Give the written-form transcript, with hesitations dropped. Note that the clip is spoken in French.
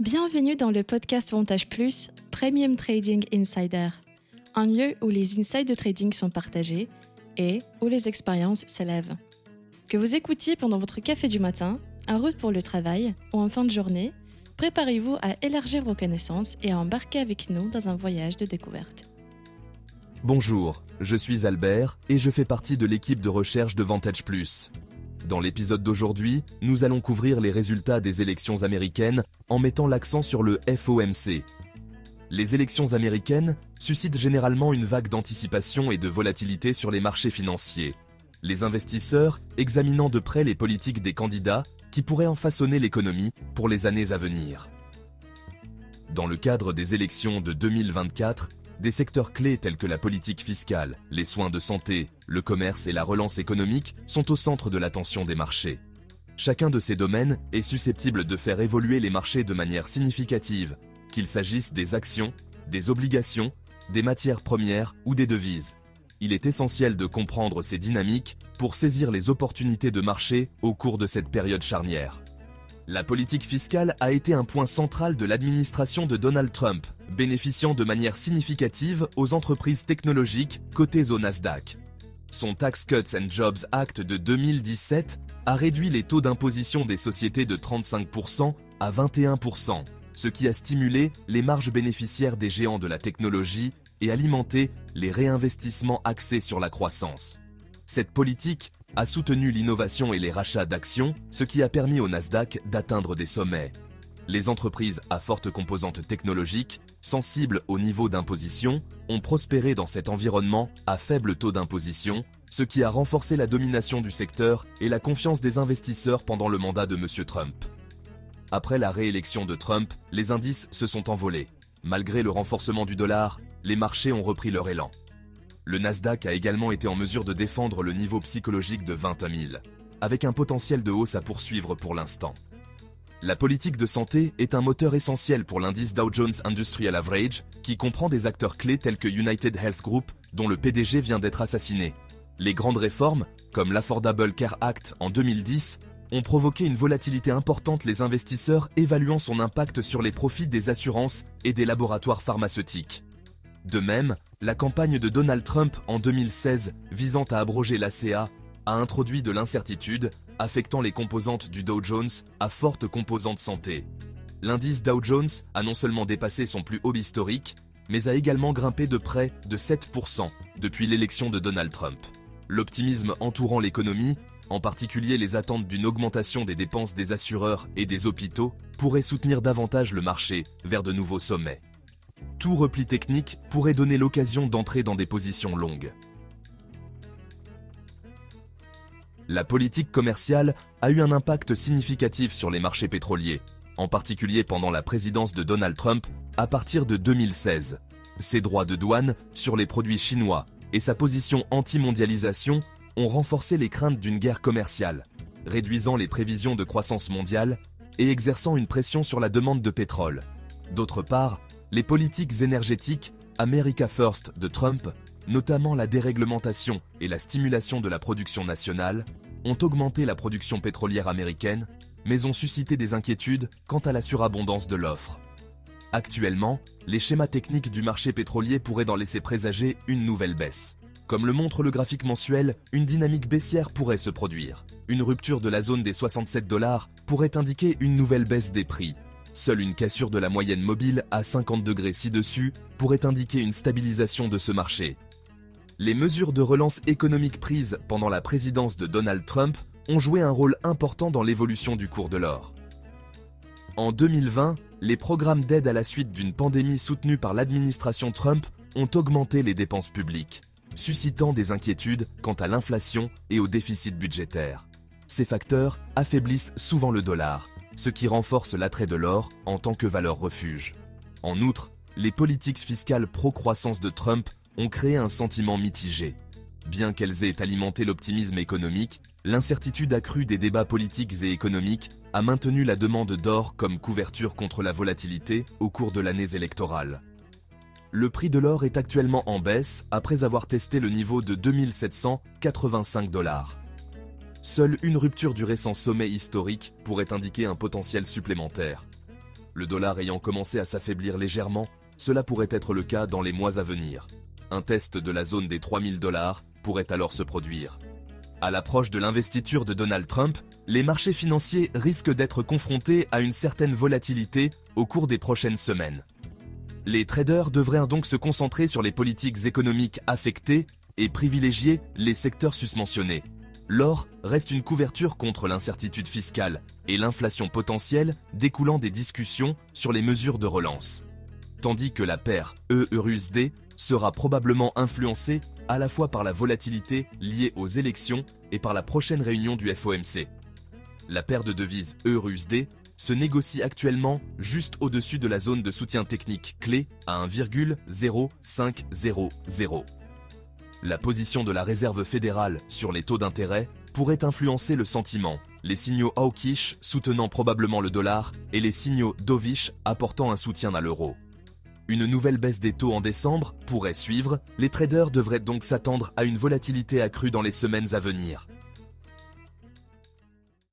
Bienvenue dans le podcast Vantage Plus, Premium Trading Insider, un lieu où les insights de trading sont partagés et où les expériences s'élèvent. Que vous écoutiez pendant votre café du matin, en route pour le travail ou en fin de journée, préparez-vous à élargir vos connaissances et à embarquer avec nous dans un voyage de découverte. Bonjour, je suis Albert et je fais partie de l'équipe de recherche de Vantage Plus. Dans l'épisode d'aujourd'hui, nous allons couvrir les résultats des élections américaines en mettant l'accent sur le FOMC. Les élections américaines suscitent généralement une vague d'anticipation et de volatilité sur les marchés financiers. Les investisseurs examinant de près les politiques des candidats qui pourraient en façonner l'économie pour les années à venir. Dans le cadre des élections de 2024, des secteurs clés tels que la politique fiscale, les soins de santé, le commerce et la relance économique sont au centre de l'attention des marchés. Chacun de ces domaines est susceptible de faire évoluer les marchés de manière significative, qu'il s'agisse des actions, des obligations, des matières premières ou des devises. Il est essentiel de comprendre ces dynamiques pour saisir les opportunités de marché au cours de cette période charnière. La politique fiscale a été un point central de l'administration de Donald Trump, bénéficiant de manière significative aux entreprises technologiques cotées au Nasdaq. Son Tax Cuts and Jobs Act de 2017 a réduit les taux d'imposition des sociétés de 35% à 21%, ce qui a stimulé les marges bénéficiaires des géants de la technologie et alimenté les réinvestissements axés sur la croissance. Cette politique a soutenu l'innovation et les rachats d'actions, ce qui a permis au Nasdaq d'atteindre des sommets. Les entreprises à forte composante technologique, sensibles au niveau d'imposition, ont prospéré dans cet environnement à faible taux d'imposition, ce qui a renforcé la domination du secteur et la confiance des investisseurs pendant le mandat de M. Trump. Après la réélection de Trump, les indices se sont envolés. Malgré le renforcement du dollar, les marchés ont repris leur élan. Le Nasdaq a également été en mesure de défendre le niveau psychologique de 21 000, avec un potentiel de hausse à poursuivre pour l'instant. La politique de santé est un moteur essentiel pour l'indice Dow Jones Industrial Average, qui comprend des acteurs clés tels que United Health Group, dont le PDG vient d'être assassiné. Les grandes réformes, comme l'Affordable Care Act en 2010, ont provoqué une volatilité importante, les investisseurs évaluant son impact sur les profits des assurances et des laboratoires pharmaceutiques. De même, la campagne de Donald Trump en 2016 visant à abroger l'ACA a introduit de l'incertitude, affectant les composantes du Dow Jones à forte composante santé. L'indice Dow Jones a non seulement dépassé son plus haut historique, mais a également grimpé de près de 7% depuis l'élection de Donald Trump. L'optimisme entourant l'économie, en particulier les attentes d'une augmentation des dépenses des assureurs et des hôpitaux, pourrait soutenir davantage le marché vers de nouveaux sommets. Tout repli technique pourrait donner l'occasion d'entrer dans des positions longues. La politique commerciale a eu un impact significatif sur les marchés pétroliers, en particulier pendant la présidence de Donald Trump à partir de 2016. Ses droits de douane sur les produits chinois et sa position anti-mondialisation ont renforcé les craintes d'une guerre commerciale, réduisant les prévisions de croissance mondiale et exerçant une pression sur la demande de pétrole. D'autre part, les politiques énergétiques America First de Trump, notamment la déréglementation et la stimulation de la production nationale, ont augmenté la production pétrolière américaine, mais ont suscité des inquiétudes quant à la surabondance de l'offre. Actuellement, les schémas techniques du marché pétrolier pourraient en laisser présager une nouvelle baisse. Comme le montre le graphique mensuel, une dynamique baissière pourrait se produire. Une rupture de la zone des $67 pourrait indiquer une nouvelle baisse des prix. Seule une cassure de la moyenne mobile à 50 degrés ci-dessus pourrait indiquer une stabilisation de ce marché. Les mesures de relance économique prises pendant la présidence de Donald Trump ont joué un rôle important dans l'évolution du cours de l'or. En 2020, les programmes d'aide à la suite d'une pandémie soutenus par l'administration Trump ont augmenté les dépenses publiques, suscitant des inquiétudes quant à l'inflation et au déficit budgétaire. Ces facteurs affaiblissent souvent le dollar, ce qui renforce l'attrait de l'or en tant que valeur refuge. En outre, les politiques fiscales pro-croissance de Trump ont créé un sentiment mitigé. Bien qu'elles aient alimenté l'optimisme économique, l'incertitude accrue des débats politiques et économiques a maintenu la demande d'or comme couverture contre la volatilité au cours de l'année électorale. Le prix de l'or est actuellement en baisse après avoir testé le niveau de 2785 $. Seule une rupture du récent sommet historique pourrait indiquer un potentiel supplémentaire. Le dollar ayant commencé à s'affaiblir légèrement, cela pourrait être le cas dans les mois à venir. Un test de la zone des 3000 $ pourrait alors se produire. À l'approche de l'investiture de Donald Trump, les marchés financiers risquent d'être confrontés à une certaine volatilité au cours des prochaines semaines. Les traders devraient donc se concentrer sur les politiques économiques affectées et privilégier les secteurs susmentionnés. L'or reste une couverture contre l'incertitude fiscale et l'inflation potentielle découlant des discussions sur les mesures de relance. Tandis que la paire EURUSD sera probablement influencée à la fois par la volatilité liée aux élections et par la prochaine réunion du FOMC. La paire de devises EURUSD se négocie actuellement juste au-dessus de la zone de soutien technique clé à 1,0500. La position de la Réserve fédérale sur les taux d'intérêt pourrait influencer le sentiment, les signaux hawkish soutenant probablement le dollar et les signaux dovish apportant un soutien à l'euro. Une nouvelle baisse des taux en décembre pourrait suivre, les traders devraient donc s'attendre à une volatilité accrue dans les semaines à venir.